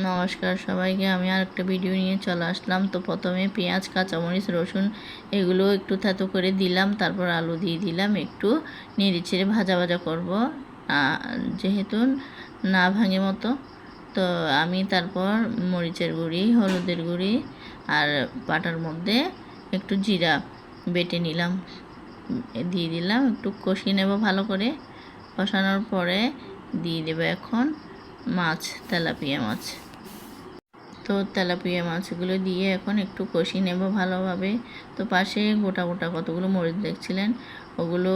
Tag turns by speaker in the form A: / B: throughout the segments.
A: নমস্কার সবাইকে, আমি আরেকটা ভিডিও নিয়ে চলে আসলাম। তো প্রথমে পেঁয়াজ, কাঁচামরিচ, রসুন এগুলো একটু থেতো করে দিলাম, তারপর আলু দিয়ে দিলাম, একটু নেড়ে ছেড়ে ভাজা ভাজা করবো যেহেতু না ভাঙে মতো। তো আমি তারপর মরিচের গুঁড়ি, হলুদের গুঁড়ি আর বাটার মধ্যে একটু জিরা বেটে নিলাম, দিয়ে দিলাম, একটু কষিয়ে নেব ভালো করে। কষানোর পরে দিয়ে দেবো এখন মাছ, তেলাপিয়া মাছ। তো তেলাপিয়া মাছগুলো দিয়ে এখন একটু কষিয়ে নেব ভালোভাবে। তো পাশে গোটা গোটা কতগুলো মরিচ দেখছিলেন, ওগুলো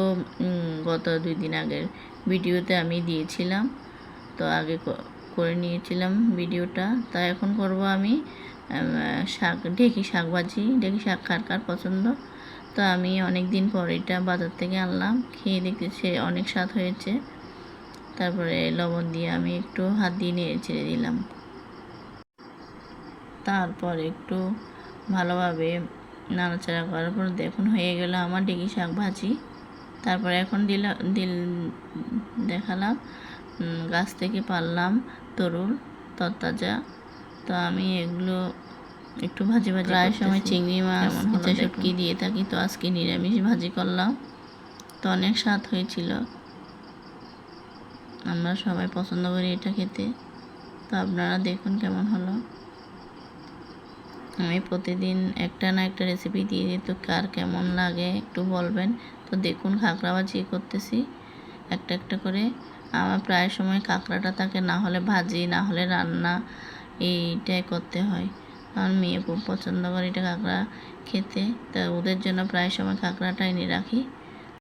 A: গত 2 দিন আগের ভিডিওতে আমি দিয়েছিলাম। তো আগে করে নিয়েছিলাম ভিডিওটা। তা এখন করব আমি শাক, ঢেঁকি শাক ভাজি। ঢেঁকি শাক কার কার পছন্দ। তো আমি অনেক দিন পর এটা বাজার থেকে আনলাম, খেয়ে দেখেছি অনেক স্বাদ হয়েছে। তারপরে লবণ দিয়ে আমি একটু হাত দিয়ে নেড়ে ছেড়ে দিলাম। তারপর একটু ভালোভাবে নাড়াচাড়া করার পর দেখুন হয়ে গেল আমার ঢেঁকি শাক ভাজি। তারপরে এখন দেখালাম গাছ থেকে পারলাম তরুল তরতাজা। তো আমি এগুলো একটু ভাজি প্রায় সময় চিংড়ি মাছ শুটকি দিয়ে থাকি, তো আজকে নিরামিষ ভাজি করলাম। তো অনেক স্বাদ হয়েছিল, আমরা সবাই পছন্দ করি এটা খেতে। তো আপনারা দেখুন কেমন হলো। আমি প্রতিদিন একটা না একটা রেসিপি দিয়ে দিই, তো কার কেমন লাগে একটু বলবেন। তো দেখুন কাঁকড়া ভাজি করতেছি একটা একটা করে। আমার প্রায় সময় কাঁকড়াটা থাকে, না হলে ভাজি, না হলে রান্না, এইটাই করতে হয়। আমার মেয়ে খুব পছন্দ করে এটা কাঁকড়া খেতে, তা ওদের জন্য প্রায় সময় কাঁকড়াটা এনে রাখি।